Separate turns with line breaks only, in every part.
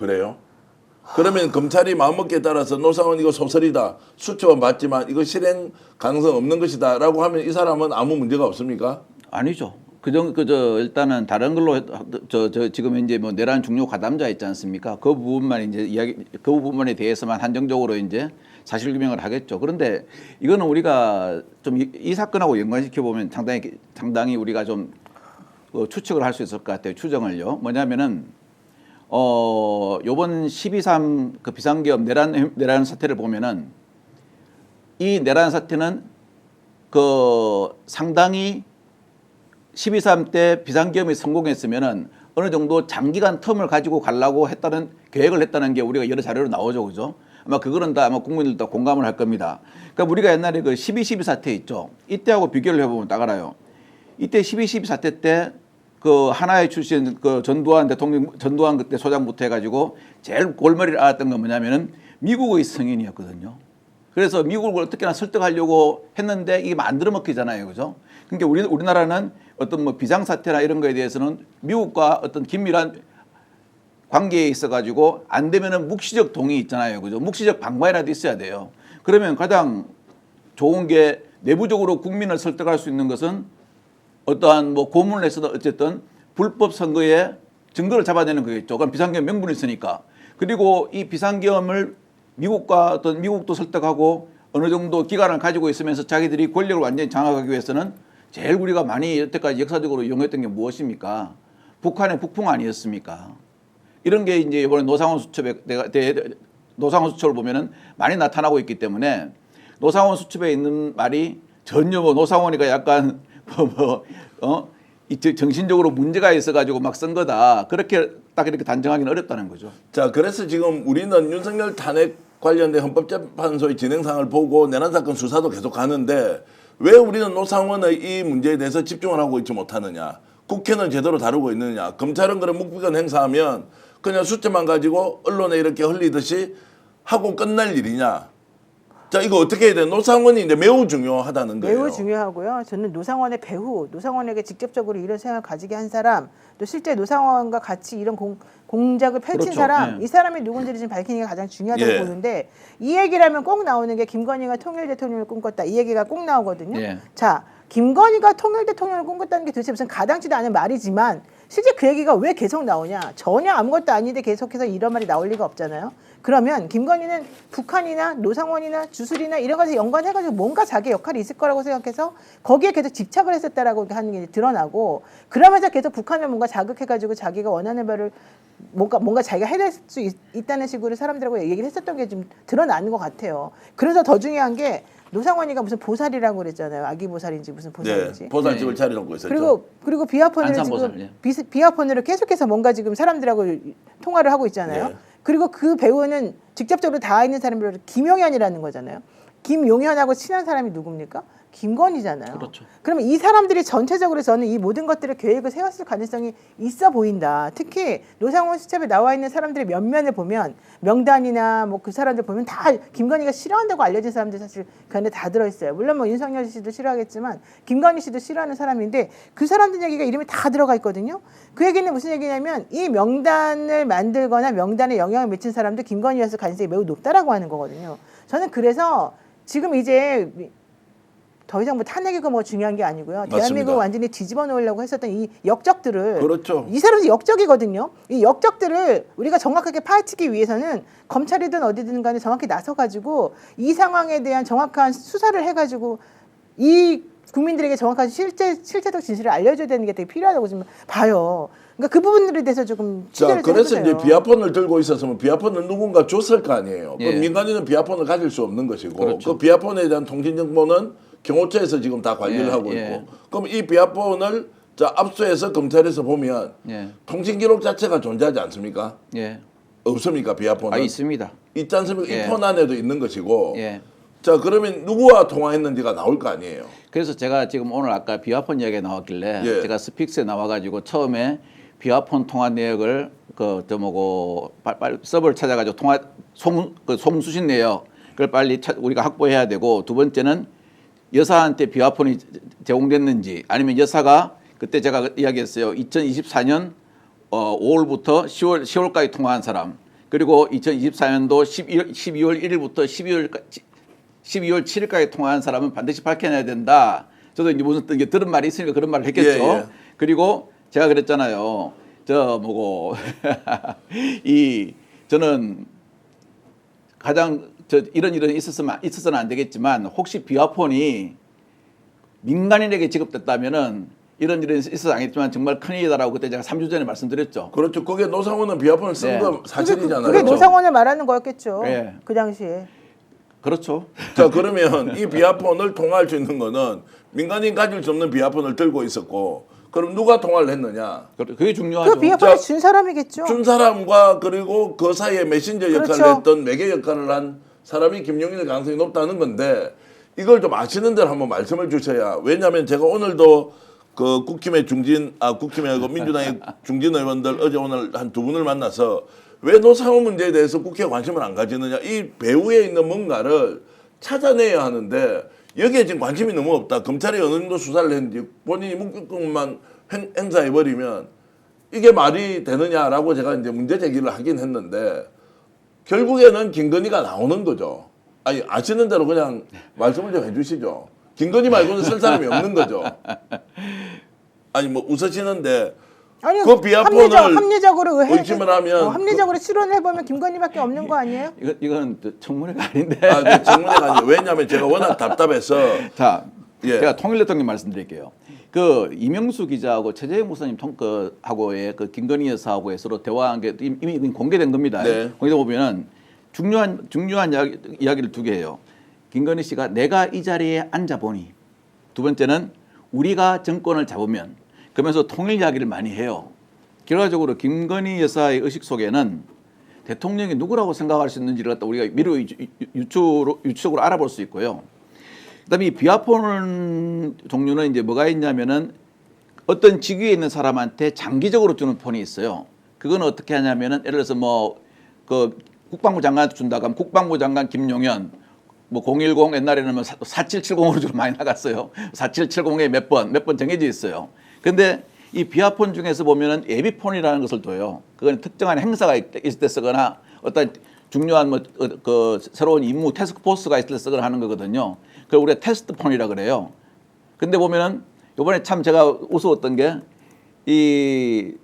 그래요? 그러면 검찰이 마음먹기에 따라서 노상원 이거 소설이다. 수첩은 봤지만 이거 실행 가능성 없는 것이다 라고 하면 이 사람은 아무 문제가 없습니까?
아니죠. 일단은 다른 걸로 지금 이제 뭐 내란 중요 가담자 있지 않습니까? 그 부분만 이제 그 부분에 대해서만 한정적으로 이제 사실규명을 하겠죠. 그런데 이거는 우리가 좀 이 사건하고 연관시켜 보면 상당히 우리가 좀 추측을 할 수 있을 것 같아요. 추정을요. 뭐냐면은 요번 12.3 그 비상계엄 내란 사태를 보면은 이 내란 사태는 그 상당히 12.3 때 비상계엄이 성공했으면은 어느 정도 장기간 텀을 가지고 가려고 했다는 계획을 했다는 게 우리가 여러 자료로 나오죠, 그죠? 아마 그거는 다 아마 국민들도 공감을 할 겁니다. 그러니까 우리가 옛날에 그 12.12 사태 있죠. 이때하고 비교를 해보면 딱 알아요. 이때 12.12 사태 때 그 하나의 출신 그 전두환 그때 소장부터 해가지고 제일 골머리를 앓았던 건 뭐냐면은 미국의 승인이었거든요. 그래서 미국을 어떻게나 설득하려고 했는데 이게 만들어 먹히잖아요, 그죠? 그러니까 우리나라는 어떤 뭐 비상사태나 이런 거에 대해서는 미국과 어떤 긴밀한 관계에 있어가지고 안 되면은 묵시적 동의 있잖아요, 그죠? 묵시적 방관이라도 있어야 돼요. 그러면 가장 좋은 게 내부적으로 국민을 설득할 수 있는 것은 어떠한 뭐 고문을 해서도 어쨌든 불법 선거에 증거를 잡아내는 거겠죠. 그럼 비상계엄 명분이 있으니까. 그리고 이 비상계엄을 미국도 설득하고 어느 정도 기간을 가지고 있으면서 자기들이 권력을 완전히 장악하기 위해서는 제일 우리가 많이 여태까지 역사적으로 이용했던 게 무엇입니까? 북한의 북풍 아니었습니까? 이런 게 이제 이번에 노상원 수첩을 보면은 많이 나타나고 있기 때문에 노상원 수첩에 있는 말이 전혀 뭐 노상원이가 약간 정신적으로 문제가 있어가지고 막 쓴 거다. 그렇게 딱 이렇게 단정하기는 어렵다는 거죠.
자, 그래서 지금 우리는 윤석열 탄핵 관련된 헌법재판소의 진행상을 보고 내란 사건 수사도 계속 가는데 왜 우리는 노상원의 이 문제에 대해서 집중을 하고 있지 못하느냐. 국회는 제대로 다루고 있느냐. 검찰은 그런 묵비권 행사하면 그냥 숫자만 가지고 언론에 이렇게 흘리듯이 하고 끝날 일이냐. 자, 이거 어떻게 해야 돼? 노상원이 이제 매우 중요하다는 거예요.
매우 중요하고요. 저는 노상원의 배후, 노상원에게 직접적으로 이런 생각을 가지게 한 사람, 또 실제 노상원과 같이 이런 공작을 펼친
그렇죠.
사람,
예.
이 사람이 누군지를 지금 밝히는 게 가장 중요하다고
예.
보는데 이 얘기를 하면 꼭 나오는 게 김건희가 통일 대통령을 꿈꿨다. 이 얘기가 꼭 나오거든요.
예.
자, 김건희가 통일 대통령을 꿈꿨다는 게 도대체 무슨 가당치도 않은 말이지만 실제 그 얘기가 왜 계속 나오냐. 전혀 아무것도 아닌데 계속해서 이런 말이 나올 리가 없잖아요. 그러면 김건희는 북한이나 노상원이나 주술이나 이런 것에 연관해가지고 뭔가 자기 역할이 있을 거라고 생각해서 거기에 계속 집착을 했었다라고 하는 게 드러나고 그러면서 계속 북한을 뭔가 자극해가지고 자기가 원하는 바를 뭔가 자기가 해낼 수 있다는 식으로 사람들하고 얘기를 했었던 게 좀 드러나는 것 같아요. 그래서 더 중요한 게 노상원이가 무슨 보살이라고 그랬잖아요. 아기 보살인지 무슨 보살인지.
네, 보살집을
네.
차려놓고 있었죠.
그리고 비화폰으로
안산보살,
지금 비화폰으로 계속해서 뭔가 지금 사람들하고 통화를 하고 있잖아요.
네.
그리고 그 배우는 직접적으로 닿아 있는 사람으로 김용현이라는 거잖아요. 김용현하고 친한 사람이 누굽니까? 김건희잖아요.
그렇죠.
그러면 이 사람들이 전체적으로 저는 이 모든 것들을 계획을 세웠을 가능성이 있어 보인다. 특히 노상원 수첩에 나와 있는 사람들의 면면을 보면 명단이나 뭐 그 사람들 보면 다 김건희가 싫어한다고 알려진 사람들 사실 그 안에 다 들어있어요. 물론 뭐 윤석열 씨도 싫어하겠지만 김건희 씨도 싫어하는 사람인데 그 사람들 얘기가 이름이 다 들어가 있거든요. 그 얘기는 무슨 얘기냐면 이 명단을 만들거나 명단에 영향을 미친 사람도 김건희였을 가능성이 매우 높다라고 하는 거거든요. 저는 그래서 지금 이제 더 이상 뭐 탄핵이고 뭐 중요한 게 아니고요.
맞습니다.
대한민국을 완전히 뒤집어 놓으려고 했었던 이 역적들을
그렇죠.
이 사람은 역적이거든요. 이 역적들을 우리가 정확하게 파헤치기 위해서는 검찰이든 어디든 간에 정확히 나서가지고 이 상황에 대한 정확한 수사를 해가지고 이 국민들에게 정확한 실체적 진실을 알려줘야 되는 게 되게 필요하다고 지금 봐요. 그러니까 그 부분들에 대해서 조금
자,
취재를 좀
그래서
해보세요.
이제 비아폰을 들고 있었으면 비아폰을 누군가 줬을 거 아니에요.
예.
그럼 민간인은 비아폰을 가질 수 없는 것이고
그렇죠.
그 비아폰에 대한 통신 정보는 경호처에서 지금 다 관리를
예,
하고
예.
있고 그럼 이 비아폰을 자 압수해서 검찰에서 보면
예.
통신 기록 자체가 존재하지 않습니까?
예.
없습니까 비아폰은?
있습니다.
있지 않습니까?
예.
이 폰 안에도 있는 것이고
예.
자 그러면 누구와 통화했는지가 나올 거 아니에요.
그래서 제가 지금 오늘 아까 비화폰 이야기가 나왔길래
예.
제가 스픽스에 나와가지고 처음에 비화폰 통화 내역을 빨리 서버를 찾아가지고 송수신 내역 그걸 빨리 우리가 확보해야 되고 두 번째는 여사한테 비화폰이 제공됐는지 아니면 여사가 그때 제가 이야기했어요. 2024년 5월부터 10월까지 통화한 사람 그리고 2024년도 12월 1일부터 12월 7일까지 통화한 사람은 반드시 밝혀내야 된다. 저도 이제 무슨 이게 들은 말이 있으니까 그런 말을 했겠죠.
예, 예.
그리고 제가 그랬잖아요. 저 뭐고 저는 가장 이런 일은 있었으면 안 되겠지만 혹시 비화폰이 민간인에게 지급됐다면은 이런 일은 있어서 안 했지만 정말 큰일이다라고 그때 제가 3주 전에 말씀드렸죠.
그렇죠. 그게 노상원은 비화폰을 쓴
네.
거 사실이잖아요.
그게
그렇죠.
노상원을 말하는 거였겠죠.
예.
그 당시에.
그렇죠.
자, 그러면 이 비화폰을 통화할 수 있는 거는 민간인 가질 수 없는 비화폰을 들고 있었고, 그럼 누가 통화를 했느냐?
그게 중요하죠.
그 비화폰을
자,
준 사람이겠죠.
준 사람과 그리고 그 사이에 메신저 역할을
그렇죠.
했던 매개 역할을 한 사람이 김용일 가능성이 높다는 건데, 이걸 좀 아시는 대로 한번 말씀을 주셔야. 왜냐하면 제가 오늘도 그 국힘의 국힘의 그 민주당의 중진 의원들 어제 오늘 한 두 분을 만나서 왜 노상원 문제에 대해서 국회가 관심을 안 가지느냐, 이 배후에 있는 뭔가를 찾아내야 하는데 여기에 지금 관심이 너무 없다. 검찰이 어느 정도 수사를 했는지 본인이 묵묵만 행사해버리면 이게 말이 되느냐라고 제가 이제 문제 제기를 하긴 했는데, 결국에는 김건희가 나오는 거죠. 아니, 아시는 대로 그냥 말씀을 좀 해주시죠. 김건희 말고는 쓸 사람이 없는 거죠. 아니 뭐 웃으시는데
아니,
그 비화폰을
합리적으로
의심을 하면
합리적으로 실론을 해보면 김건희밖에 없는 거 아니에요?
이건 청문회가 아닌데.
네, 정문회가 아니에요. 왜냐하면 제가 워낙 답답해서.
자,
예.
제가 통일 대통령 말씀드릴게요. 그 이명수 기자하고 최재형 목사님 하고의 그 김건희 여사하고의 서로 대화한 게 이미 공개된 겁니다.
네.
거기다 보면은 중요한 이야기를 두 개 해요. 김건희 씨가 내가 이 자리에 앉아 보니, 두 번째는 우리가 정권을 잡으면, 그러면서 통일 이야기를 많이 해요. 결과적으로 김건희 여사의 의식 속에는 대통령이 누구라고 생각할 수 있는지를 갖다 우리가 미루 유추적으로 알아볼 수 있고요. 그다음에 이 비화폰 종류는 이제 뭐가 있냐면은 어떤 직위에 있는 사람한테 장기적으로 주는 폰이 있어요. 그거는 어떻게 하냐면은 예를 들어서 뭐 그 국방부 장관한테 준다 그러면 국방부 장관 김용현, 뭐 010 옛날에는 뭐 4770으로 주로 많이 나갔어요. 4770에 몇 번 정해져 있어요. 근데 이 비화폰 중에서 보면은 예비폰이라는 것을 둬요. 그건 특정한 행사가 있을 때 쓰거나 어떤 중요한 뭐 그 새로운 임무 태스크포스가 있을 때 쓰거나 하는 거거든요. 그걸 우리가 테스트폰이라 그래요. 근데 보면은 이번에 참 제가 우스웠던 게 이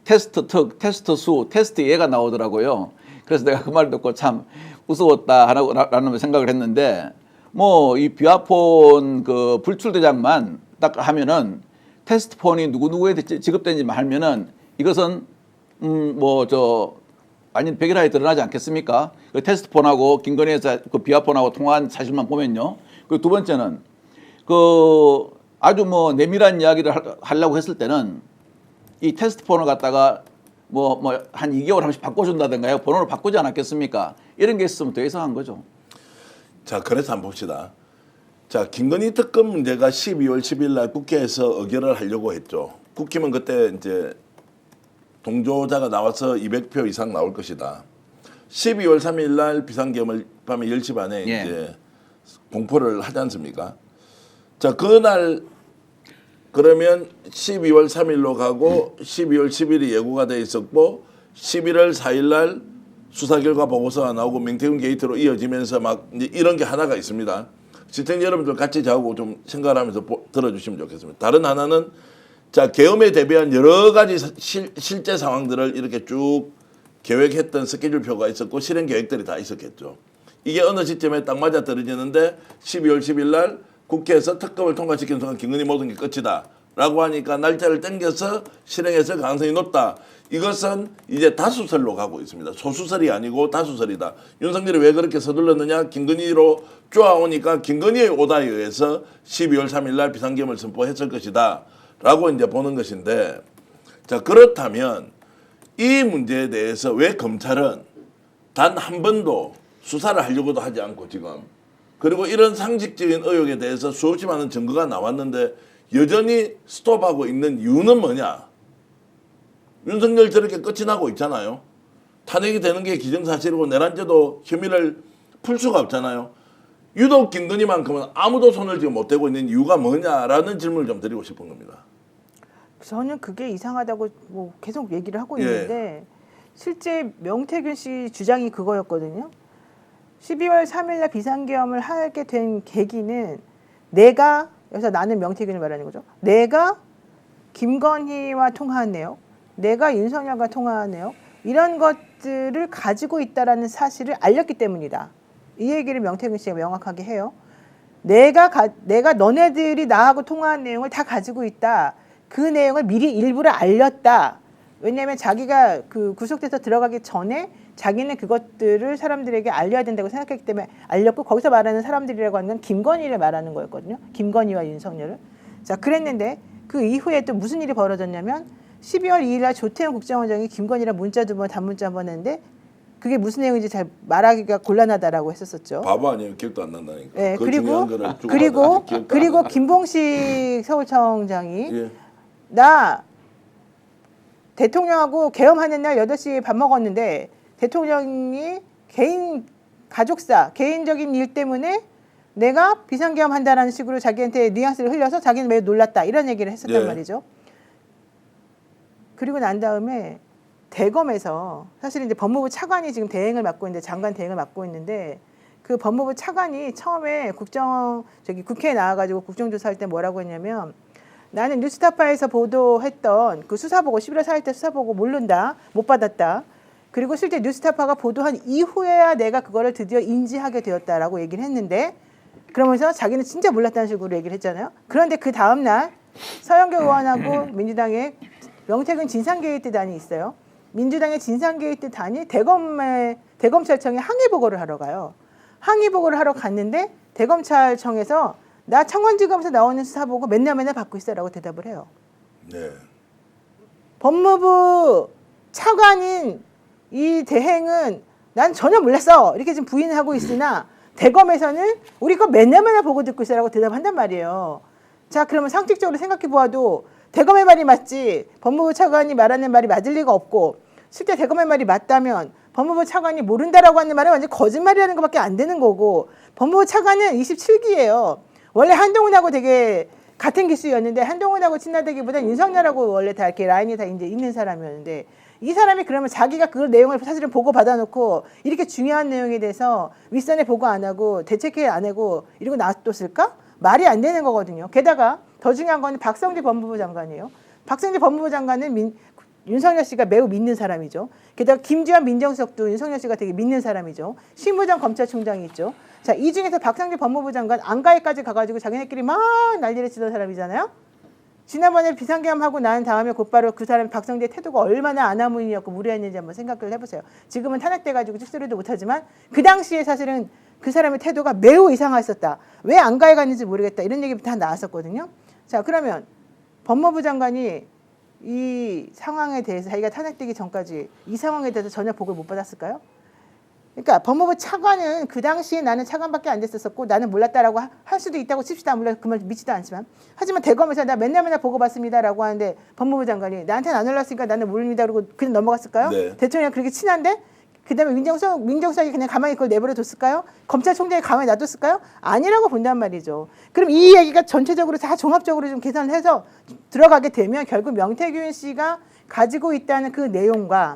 테스트 수, 테스트 예가 나오더라고요. 그래서 내가 그 말 듣고 참 우스웠다라는 생각을 했는데, 뭐 이 비화폰 그 불출 대장만 딱 하면은 테스트폰이 누구누구에 지급된지 알면은 이것은 완전 백일하에 드러나지 않겠습니까? 그 테스트폰하고 김건희에서 그 비화폰하고 통화한 사실만 보면요. 그 두 번째는 그 아주 뭐 내밀한 이야기를 하려고 했을 때는 이 테스트폰을 갖다가 한 2개월 한 번씩 바꿔준다든가요. 번호를 바꾸지 않았겠습니까? 이런 게 있으면 더 이상한 거죠.
자, 그래서 한번 봅시다. 자, 김건희 특검 문제가 12월 10일 날 국회에서 의결을 하려고 했죠. 국힘은 그때 이제 동조자가 나와서 200표 이상 나올 것이다. 12월 3일 날 비상계엄을 밤에 10시 반에
예.
이제 공포를 하지 않습니까? 자, 그날 그러면 12월 3일로 가고 12월 10일이 예고가 돼 있었고 11월 4일 날 수사 결과 보고서가 나오고 명태균 게이트로 이어지면서 막 이제 이런 게 하나가 있습니다. 시청자 여러분들 같이 저하고 좀 생각을 하면서 들어주시면 좋겠습니다. 다른 하나는 자, 계엄에 대비한 여러 가지 실제 상황들을 이렇게 쭉 계획했던 스케줄표가 있었고 실행 계획들이 다 있었겠죠. 이게 어느 시점에 딱 맞아 떨어지는데 12월 10일 날 국회에서 특검을 통과시키는 순간 김건희 모든 게 끝이다 라고 하니까 날짜를 당겨서 실행했을 가능성이 높다. 이것은 이제 다수설로 가고 있습니다. 소수설이 아니고 다수설이다. 윤석열이 왜 그렇게 서둘렀느냐? 김건희로 쪼아오니까 김건희의 오다에 의해서 12월 3일 날 비상계엄을 선포했을 것이다 라고 이제 보는 것인데, 자, 그렇다면 이 문제에 대해서 왜 검찰은 단 한 번도 수사를 하려고도 하지 않고 지금, 그리고 이런 상식적인 의혹에 대해서 수없이 많은 증거가 나왔는데 여전히 스톱하고 있는 이유는 뭐냐? 윤석열 저렇게 끝이 나고 있잖아요. 탄핵이 되는 게 기정사실이고 내란죄도 혐의를 풀 수가 없잖아요. 유독 김건희만큼은 아무도 손을 지금 못 대고 있는 이유가 뭐냐라는 질문을 좀 드리고 싶은 겁니다.
저는 그게 이상하다고 뭐 계속 얘기를 하고
예.
있는데 실제 명태균 씨 주장이 그거였거든요. 12월 3일 날 비상계엄을 하게 된 계기는 내가, 여기서 나는 명태균을 말하는 거죠. 내가 김건희와 통화한 내용, 내가 윤석열과 통화한 내용, 이런 것들을 가지고 있다라는 사실을 알렸기 때문이다. 이 얘기를 명태균 씨가 명확하게 해요. 내가 너네들이 나하고 통화한 내용을 다 가지고 있다. 그 내용을 미리 일부러 알렸다. 왜냐하면 자기가 그 구속돼서 들어가기 전에 자기는 그것들을 사람들에게 알려야 된다고 생각했기 때문에 알렸고, 거기서 말하는 사람들이라고 하는 건 김건희를 말하는 거였거든요. 김건희와 윤석열을. 자, 그랬는데 그 이후에 또 무슨 일이 벌어졌냐면 12월 2일 날 조태현 국정원장이 김건희랑 문자 2번, 단문자 1번 했는데 그게 무슨 내용인지 잘 말하기가 곤란하다라고 했었었죠.
바보 아니에요. 기억도 안 난다니까.
네,
그 중요한 거를 쭉 하다가 기억도 안
그리고
난다.
김봉식 서울청장이
예.
나 대통령하고 계엄하는 날 8시에 밥 먹었는데 대통령이 개인적인 일 때문에 내가 비상계엄 한다라는 식으로 자기한테 뉘앙스를 흘려서 자기는 매우 놀랐다. 이런 얘기를 했었단
예.
말이죠. 그리고 난 다음에 대검에서 사실 이제 법무부 차관이 지금 대행을 맡고 있는데, 장관 대행을 맡고 있는데, 그 법무부 차관이 처음에 국회에 나와가지고 국정조사할 때 뭐라고 했냐면, 나는 뉴스타파에서 보도했던 그 수사보고 11월 4일 때 수사보고 모른다, 못 받았다. 그리고 실제 뉴스타파가 보도한 이후에야 내가 그거를 드디어 인지하게 되었다라고 얘기를 했는데, 그러면서 자기는 진짜 몰랐다는 식으로 얘기를 했잖아요. 그런데 그 다음 날 서영교 의원하고 민주당의 명태균 진상게이트단이 있어요. 민주당의 진상게이트단이 대검찰청에 항의보고를 하러 가요. 항의보고를 하러 갔는데 대검찰청에서 나 청원지검에서 나오는 수사 보고 맨날 받고 있어라고 대답을 해요.
네.
법무부 차관인 이 대행은 난 전혀 몰랐어 이렇게 지금 부인하고 있으나 대검에서는 우리 거 맨날 보고 듣고 있어라고 대답한단 말이에요. 자, 그러면 상식적으로 생각해 보아도 대검의 말이 맞지 법무부 차관이 말하는 말이 맞을 리가 없고, 실제 대검의 말이 맞다면 법무부 차관이 모른다라고 하는 말은 완전 거짓말이라는 것밖에 안 되는 거고, 법무부 차관은 27기예요. 원래 한동훈하고 되게 같은 기수였는데 한동훈하고 친하다기보다 윤석열하고 원래 다 이렇게 라인이 다 이제 있는 사람이었는데, 이 사람이 그러면 자기가 그 내용을 사실은 보고 받아놓고 이렇게 중요한 내용에 대해서 윗선에 보고 안 하고 대책회 안 하고 이러고 놔뒀을까? 말이 안 되는 거거든요. 게다가 더 중요한 건 박성재 법무부 장관이에요. 박성재 법무부 장관은 윤석열 씨가 매우 믿는 사람이죠. 게다가 김주환 민정수석도 윤석열 씨가 되게 믿는 사람이죠. 신부장 검찰총장이 있죠. 자, 이 중에서 박성재 법무부 장관 안가에까지 가가지고 자기네끼리 막 난리를 치던 사람이잖아요. 지난번에 비상계엄하고 난 다음에 곧바로 그 사람 박성재의 태도가 얼마나 아나무인이었고 무례했는지 한번 생각을 해보세요. 지금은 탄핵돼가지고 찍소리도 못하지만 그 당시에 사실은 그 사람의 태도가 매우 이상했었다. 왜 안가에 갔는지 모르겠다. 이런 얘기 다 나왔었거든요. 자, 그러면 법무부 장관이 이 상황에 대해서 자기가 탄핵되기 전까지 이 상황에 대해서 전혀 보고를 못 받았을까요? 그러니까 법무부 차관은 그 당시에 나는 차관밖에 안 됐었고 나는 몰랐다라고 할 수도 있다고 칩시다. 물론 그 말 믿지도 않지만, 하지만 대검에서 나 맨날 보고 받습니다라고 하는데 법무부 장관이 나한테는 안 올랐으니까 나는 모릅니다 그러고 그냥 넘어갔을까요?
네. 대통령
그렇게 친한데 그다음에 민정수석이 그냥 가만히 그걸 내버려 뒀을까요? 검찰총장이 가만히 놔뒀을까요? 아니라고 본단 말이죠. 그럼 이 얘기가 전체적으로 다 종합적으로 좀 계산을 해서 들어가게 되면 결국 명태균 씨가 가지고 있다는 그 내용과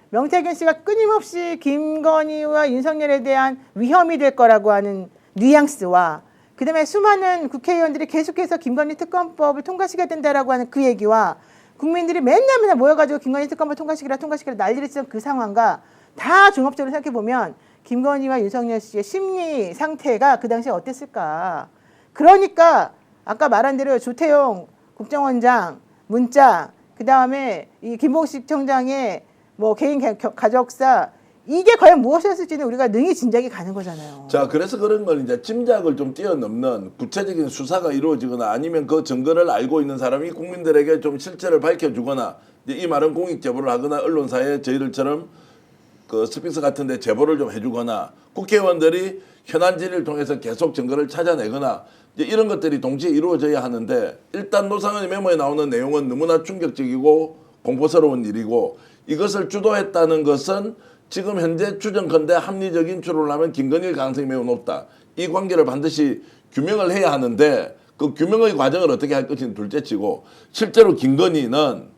명태균 씨가 끊임없이 김건희와 윤석열에 대한 위험이 될 거라고 하는 뉘앙스와 그다음에 수많은 국회의원들이 계속해서 김건희 특검법을 통과시켜야 된다라고 하는 그 얘기와 국민들이 맨날 모여가지고 김건희 특검을 통과시키라 난리를 치던 그 상황과 다 종합적으로 생각해보면 김건희와 윤석열 씨의 심리 상태가 그 당시에 어땠을까. 그러니까 아까 말한 대로 조태용 국정원장 문자, 그다음에 이 김봉식 청장의 뭐 개인 가족사, 이게 과연 무엇이었을지는 우리가 능히 짐작이 가는 거잖아요.
자, 그래서 그런 걸 이제 짐작을 좀 뛰어넘는 구체적인 수사가 이루어지거나 아니면 그 증거를 알고 있는 사람이 국민들에게 좀 실체를 밝혀주거나, 이제 이 말은 공익 제보를 하거나 언론사에 저희들처럼 그 스픽스 같은데 제보를 좀 해주거나, 국회의원들이 현안 질의를 통해서 계속 증거를 찾아내거나, 이제 이런 것들이 동시에 이루어져야 하는데, 일단 노상원의 메모에 나오는 내용은 너무나 충격적이고 공포스러운 일이고, 이것을 주도했다는 것은 지금 현재 추정컨대 합리적인 추론을 하면 김건희의 가능성이 매우 높다. 이 관계를 반드시 규명을 해야 하는데, 그 규명의 과정을 어떻게 할 것인지 둘째치고, 실제로 김건희는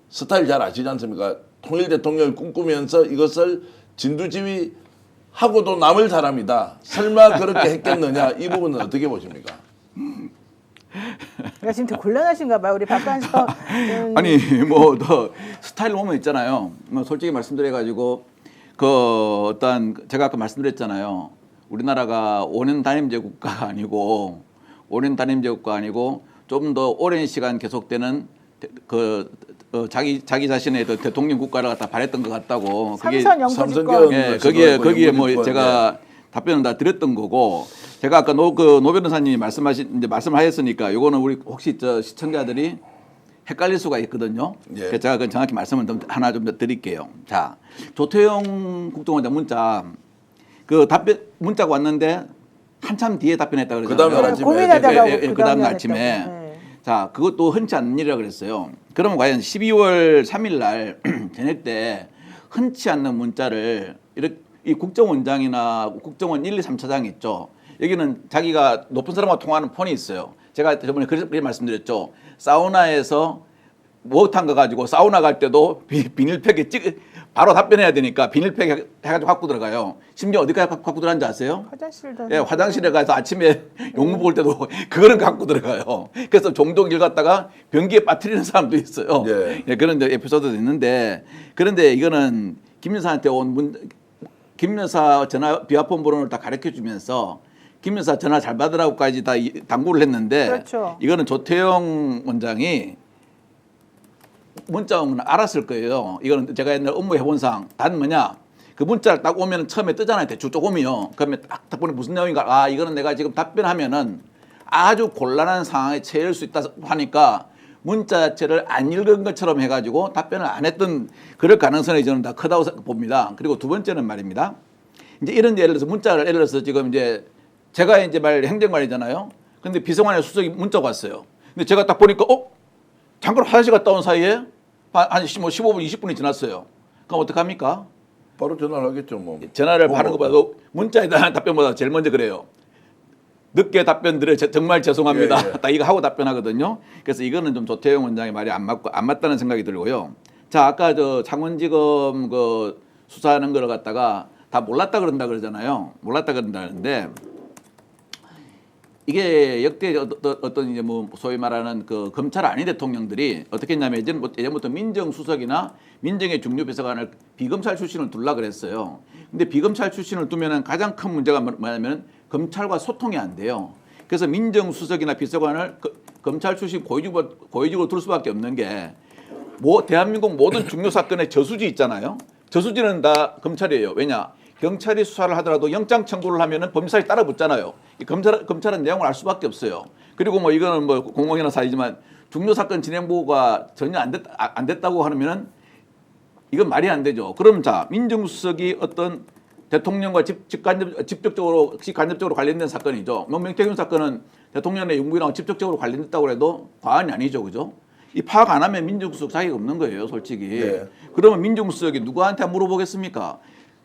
스타일 잘 아시지 않습니까? 통일 대통령을 꿈꾸면서 이것을 진두지휘하고도 남을 사람이다. 설마 그렇게 했겠느냐? 이 부분은 어떻게 보십니까?
그러니까 지금 더 곤란하신가 봐요. 우리 박관서
아니 뭐 더 스타일 보면 있잖아요. 뭐 솔직히 말씀드려가지고 그 어떤 제가 아까 말씀드렸잖아요. 우리나라가 5년 단임제 국가가 아니고 5년 단임제 국가가 아니고 좀 더 오랜 시간 계속되는 자기 자신의 대통령 국가를 갖다 바랬던 것 같다고. 그게
삼선 영부집권.
예, 거기에 뭐 제가 답변은 다 드렸던 거고. 제가 아까 노 변호사님이 말씀하셨으니까 요거는 우리 혹시 시청자들이 헷갈릴 수가 있거든요.
예.
그래서 제가 그 정확히 말씀을 하나 좀 더 드릴게요. 자, 조태용 국정원장 문자 문자가 왔는데 한참 뒤에 답변했다 그러잖아요.
그다음에 아침에
고민하다가
그다음 날 아침에.
네.
자, 그것도 흔치 않은 일이라 그랬어요. 그러면 과연 12월 3일 날 저녁 때 흔치 않는 문자를 이렇게 이 국정원장이나 국정원 1, 2, 3차장이 있죠. 여기는 자기가 높은 사람과 통화하는 폰이 있어요. 제가 저번에 그렇게 말씀드렸죠. 사우나에서 목욕탕 가가지고 사우나 갈 때도 비닐팩에 바로 답변해야 되니까 비닐팩 해가지고 갖고 들어가요. 심지어 어디까지 갖고 들어가는지 아세요?
화장실도.
예, 화장실에 가서 아침에 용무 볼 때도 그거는 갖고 들어가요. 그래서 종종 일 갔다가 변기에 빠뜨리는 사람도 있어요.
예.
예, 그런 에피소드도 있는데 그런데 이거는 김 여사한테 김 여사 전화 비화폰 번호를 다 가르쳐 주면서 김 여사 전화 잘 받으라고까지 다 당부를 했는데
그렇죠.
이거는 조태용 원장이 문자 오면 알았을 거예요. 이거는 제가 옛날 업무 해본상 단 뭐냐 그 문자를 딱 오면 처음에 뜨잖아요. 대충 조금이요. 그러면 딱 보니 무슨 내용인가. 아 이거는 내가 지금 답변하면은 아주 곤란한 상황에 처할 수 있다 하니까 문자 자체를 안 읽은 것처럼 해가지고 답변을 안 했던 그럴 가능성이 저는 다 크다고 봅니다. 그리고 두 번째는 말입니다. 이제 이런 예를 들어서 문자를 예를 들어서 지금 이제 제가 이제 행정말이잖아요. 근데 비서관의 수석이 문자가 왔어요. 근데 제가 딱 보니까 잠깐 화장실 갔다 온 사이에 한 15분, 20분이 지났어요. 그럼 어떡합니까?
바로 전화를 하겠죠, 뭐.
전화를 받는 것보다 문자에 대한 답변보다 제일 먼저 그래요. 늦게 답변 드려 정말 죄송합니다.
예, 예.
딱 이거 하고 답변하거든요. 그래서 이거는 좀 조태용 원장의 말이 안 맞다는 생각이 들고요. 자, 아까 창원지검 수사하는 걸 갖다가 다 몰랐다 그런다 그러잖아요. 몰랐다 그런다는데 이게 역대 어떤 이제 뭐 소위 말하는 그 검찰 아닌 대통령들이 어떻게 했냐면 예전부터 민정수석이나 민정의 중요비서관을 비검찰 출신을 둘라 그랬어요. 근데 비검찰 출신을 두면은 가장 큰 문제가 뭐냐면 검찰과 소통이 안 돼요. 그래서 민정수석이나 비서관을 검찰 출신 고위직으로 둘 수밖에 없는 게 대한민국 모든 중요 사건의 저수지 있잖아요. 저수지는 다 검찰이에요. 왜냐? 경찰이 수사를 하더라도 영장 청구를 하면은 검찰이 따라 붙잖아요. 검찰은 내용을 알 수밖에 없어요. 그리고 뭐 이거는 뭐 공공연한 사이지만 중요 사건 진행 보고가 전혀 안 됐다고 하면은 이건 말이 안 되죠. 그럼 자 민정수석이 어떤 대통령과 직간접적으로 관련된 사건이죠. 명태균 사건은 대통령의 용부인하고 직접적으로 관련됐다고 해도 과언이 아니죠, 그죠? 이 파악 안 하면 민정수석 자격이 없는 거예요, 솔직히.
네.
그러면 민정수석이 누구한테 물어보겠습니까?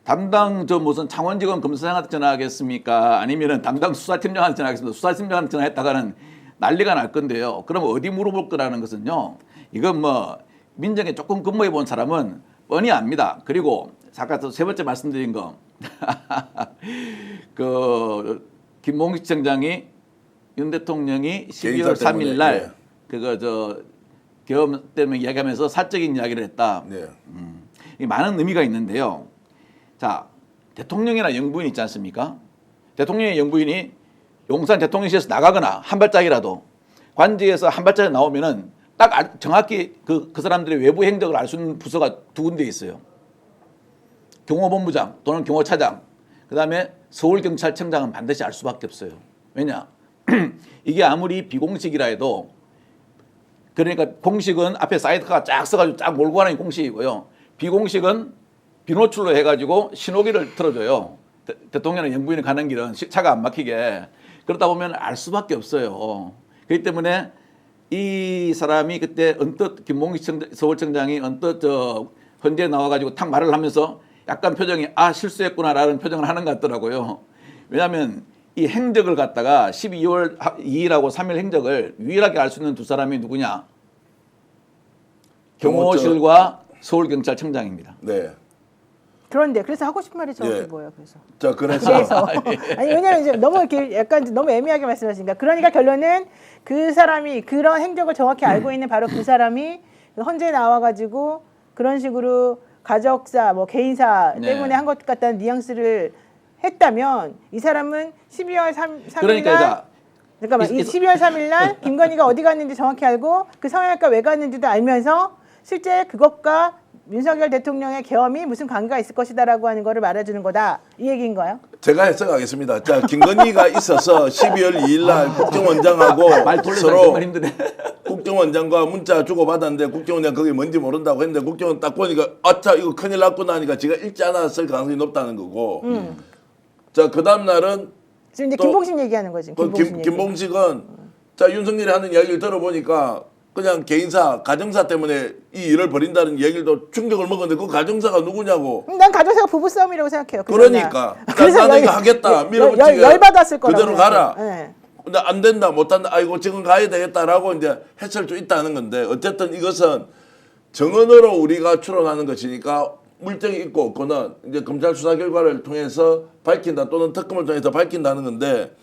담당 무슨 창원지검 검사장한테 전화하겠습니까? 아니면은 담당 수사팀장한테 전화하겠습니까? 수사팀장한테 전화했다가는 난리가 날 건데요. 그럼 어디 물어볼 거라는 것은요. 이건 뭐 민정에 조금 근무해 본 사람은 뻔히 압니다. 그리고 아까 세 번째 말씀드린 거 김몽식 청장이 윤 대통령이 12월 3일 날 계엄 때문에 이야기하면서 사적인 이야기를 했다.
네.
이 많은 의미가 있는데요. 자, 대통령이나 영부인 있지 않습니까? 대통령의 영부인이 용산 대통령실에서 나가거나 한 발짝이라도 관직에서 한 발짝 나오면은 딱 정확히 그 사람들의 외부 행적을 알 수 있는 부서가 두 군데 있어요. 경호본부장 또는 경호차장, 그다음에 서울경찰청장은 반드시 알 수밖에 없어요. 왜냐? 이게 아무리 비공식이라 해도 그러니까 공식은 앞에 사이드카가 쫙 써가지고 쫙 몰고 가는 공식이고요. 비공식은 비노출로 해가지고 신호기를 틀어줘요. 대통령의 영부인이 가는 길은 차가 안 막히게. 그러다 보면 알 수밖에 없어요. 그렇기 때문에 이 사람이 그때 언뜻 김몽식 서울청장이 언뜻 헌재에 나와가지고 탁 말을 하면서 약간 표정이 실수했구나라는 표정을 하는 것 같더라고요. 왜냐하면 이 행적을 갖다가 12월 2일하고 3일 행적을 유일하게 알 수 있는 두 사람이 누구냐? 경호실과 서울경찰청장입니다.
네.
그런데 그래서 하고 싶은 말이 정확히
예.
뭐예요? 그래서.
자, 그래서
그래서 아니 왜냐면 이제 너무 이렇게 약간 너무 애매하게 말씀하시니까 그러니까 결론은 그 사람이 그런 행적을 정확히 알고 있는 바로 그 사람이 헌재 나와가지고 그런 식으로 가족사 뭐 개인사
네.
때문에 한 것 같다는 뉘앙스를 했다면 이 사람은 12월 3일
그러니까
날 잠깐만 이 12월 3일 날 김건희가 어디 갔는지 정확히 알고 그 성형외과 왜 갔는지도 알면서 실제 그것과 윤석열 대통령의 계엄이 무슨 관계가 있을 것이다라고 하는 거를 말해주는 거다 이 얘기인가요?
제가 해석하겠습니다. 자, 김건희가 있어서 12월 2일 날 국정원장하고
말 돌려서
서로
정말 힘드네.
국정원장과 문자 주고받았는데 국정원장 그게 뭔지 모른다고 했는데 국정원 딱 보니까 아차 이거 큰일 났구나 하니까 지가 읽지 않았을 가능성이 높다는 거고. 자, 그 다음 날은
지금 이제
또
김봉신 얘기하는 거지. 김봉신 얘기.
김봉식은 자 윤석열이 하는 이야기를 들어보니까 그냥 개인사 가정사 때문에 이 일을 벌인다는 얘기도 충격을 먹었는데 그 가정사가 누구냐고.
난 가정사가 부부싸움이라고 생각해요. 그
그러니까
전날. 그래서
나는
열-
이거 하겠다 밀어붙이게
열받았을 거라고
그대로 가라.
생각해요. 네.
근데 안 된다 못한다 아이고 지금 가야 되겠다라고 이제 했을 수 있다는 건데 어쨌든 이것은 정언으로 우리가 추론하는 것이니까 물증이 있고 없고는 이제 검찰 수사 결과를 통해서 밝힌다 또는 특검을 통해서 밝힌다는 건데